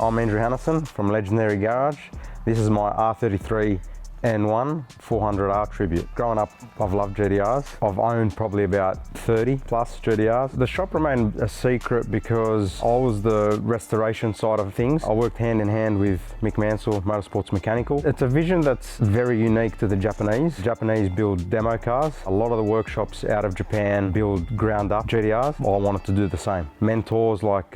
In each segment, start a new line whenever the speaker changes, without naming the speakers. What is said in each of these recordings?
I'm Andrew Hannason from Legendary Garage. This is my R33 N1 400R Tribute. Growing up, I've loved GT-Rs. I've owned probably about 30 plus GT-Rs. The shop remained a secret because I was the restoration side of things. I worked hand in hand with Mick Mansell, Motorsports Mechanical. It's a vision that's very unique to the Japanese. Japanese build demo cars. A lot of the workshops out of Japan build ground up GT-Rs. I wanted to do the same. Mentors like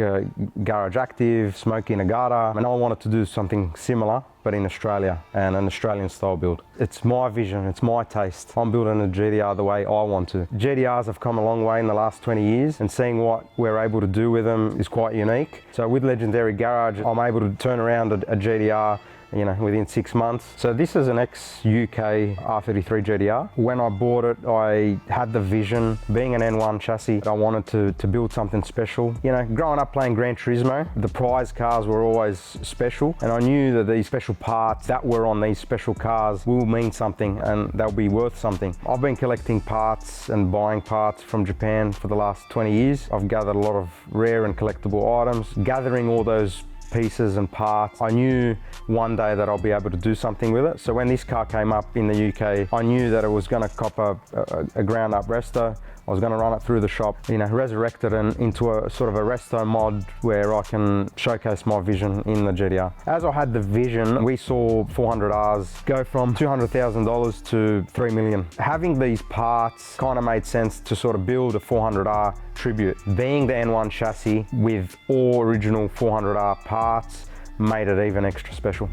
Garage Active, Smokey Nagata, and I wanted to do something similar, but in Australia, and an Australian style build. It's my vision, it's my taste. I'm building a GT-R the way I want to. GT-Rs have come a long way in the last 20 years, and seeing what we're able to do with them is quite unique. So with Legendary Garage, I'm able to turn around a GT-R within 6 months. So this is an ex-UK R33 GT-R. When I bought it, I had the vision, being an N1 chassis, I wanted to build something special. Growing up playing Gran Turismo, the prize cars were always special, and I knew that these special parts that were on these special cars will mean something and they'll be worth something. I've been collecting parts and buying parts from Japan for the last 20 years. I've gathered a lot of rare and collectible items. Gathering all those pieces and parts, I knew one day that I'll be able to do something with it. So when this car came up in the UK, I knew that it was going to cop a ground up resto. I was going to run it through the shop, resurrect it into a sort of a resto mod where I can showcase my vision in the GT-R. As I had the vision, we saw 400Rs go from $200,000 to $3 million. Having these parts kind of made sense to sort of build a 400R tribute. Being the N1 chassis with all original 400R parts made it even extra special.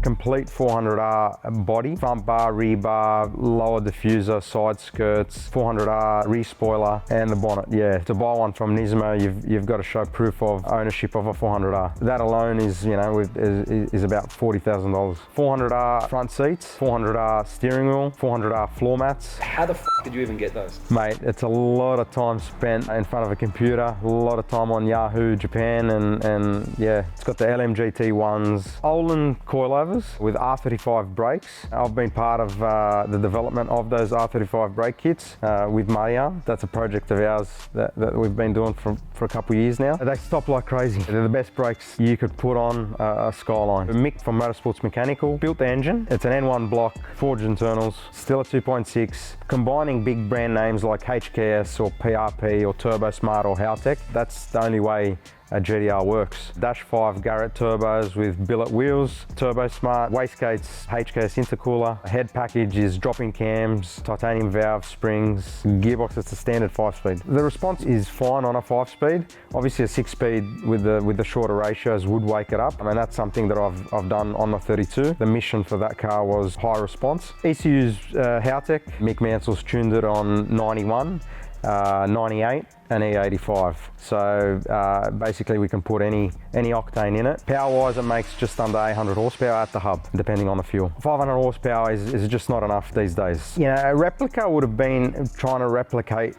Complete 400R body, front bar, rear bar, lower diffuser, side skirts, 400R rear spoiler, and the bonnet. Yeah, to buy one from Nismo, you've got to show proof of ownership of a 400R. That alone is is about $40,000. 400R front seats, 400R steering wheel, 400R floor mats.
How the f did you even get those?
Mate, it's a lot of time spent in front of a computer, a lot of time on Yahoo Japan, and yeah, it's got the LMGT ones, Olin coilovers with R35 brakes. I've been part of the development of those R35 brake kits with Maria. That's a project of ours that we've been doing for a couple of years now. They stop like crazy. They're the best brakes you could put on a Skyline. Mick from Motorsports Mechanical built the engine. It's an N1 block, forged internals, still a 2.6. Combining big brand names like HKS or PRP or Turbo Smart or Haltech, that's the only way a GT-R works. Dash 5 Garrett turbos with billet wheels, Turbo Smart, wastegates, HKS intercooler, head package is drop-in cams, titanium valve springs, gearbox, it's a standard 5-speed. The response is fine on a 5-speed. Obviously a 6-speed with the shorter ratios would wake it up. I mean, that's something that I've done on the 32. The mission for that car was high response. ECU's Haltech. Mick Mansell's tuned it on 91, 98 and E85. So basically we can put any octane in it. Power-wise, it makes just under 800 horsepower at the hub, depending on the fuel. 500 horsepower is just not enough these days. A replica would have been trying to replicate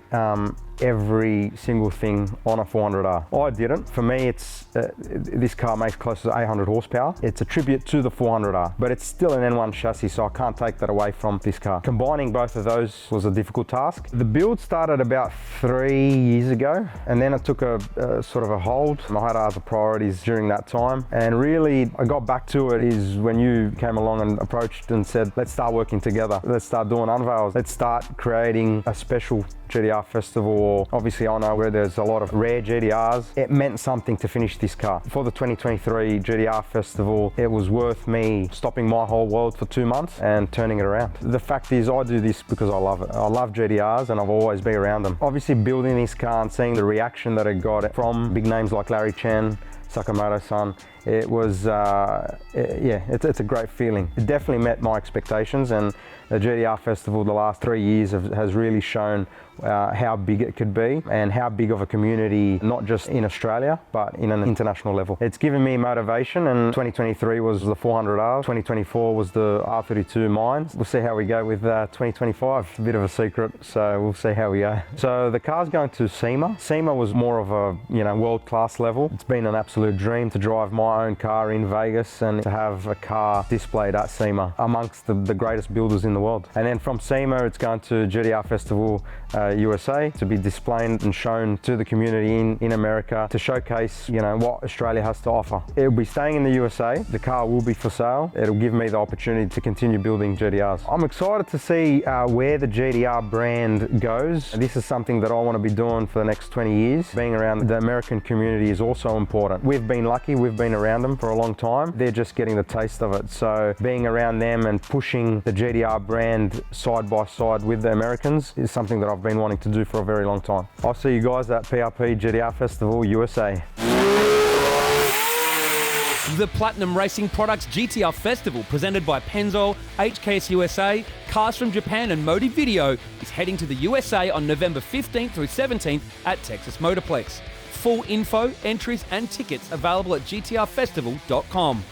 every single thing on a 400R. I didn't. For me, it's this car makes close to 800 horsepower. It's a tribute to the 400R, but it's still an N1 chassis, so I can't take that away from this car. Combining both of those was a difficult task. The build started about 3 years ago, and then it took a sort of a hold. I had other priorities during that time, and really I got back to it is when you came along and approached and said, let's start working together. Let's start doing unveils. Let's start creating a special GT-R Festival. Obviously I know where there's a lot of rare GT-Rs. It meant something to finish this car. For the 2023 GT-R Festival, it was worth me stopping my whole world for 2 months and turning it around. The fact is I do this because I love it. I love GT-Rs and I've always been around them. Obviously building this car and seeing the reaction that it got from big names like Larry Chen, Sakamoto-san. It was, yeah, it's a great feeling. It definitely met my expectations, and the GT-R Festival the last 3 years has really shown how big it could be and how big of a community, not just in Australia, but in an international level. It's given me motivation, and 2023 was the 400R, 2024 was the R32 mines. We'll see how we go with 2025. A bit of a secret, so we'll see how we go. So the car's going to SEMA. SEMA was more of a, you know, world-class level. It's been an absolute dream to drive my own car in Vegas and to have a car displayed at SEMA amongst the greatest builders in the world. And then from SEMA, it's going to GT-R Festival USA to be displayed and shown to the community in America to showcase, you know, what Australia has to offer. It'll be staying in the USA. The car will be for sale. It'll give me the opportunity to continue building GT-Rs. I'm excited to see where the GT-R brand goes. This is something that I want to be doing for the next 20 years. Being around the American community is also important. We've been lucky, we've been around them for a long time. They're just getting the taste of it. So being around them and pushing the GT-R brand side by side with the Americans is something that I've been wanting to do for a very long time. I'll see you guys at PRP GT-R Festival USA.
The Platinum Racing Products GT-R Festival, presented by Pennzoil, HKS USA, Cars from Japan and Modi Video, is heading to the USA on November 15th through 17th at Texas Motorplex. Full info, entries and tickets available at gtrfestival.com.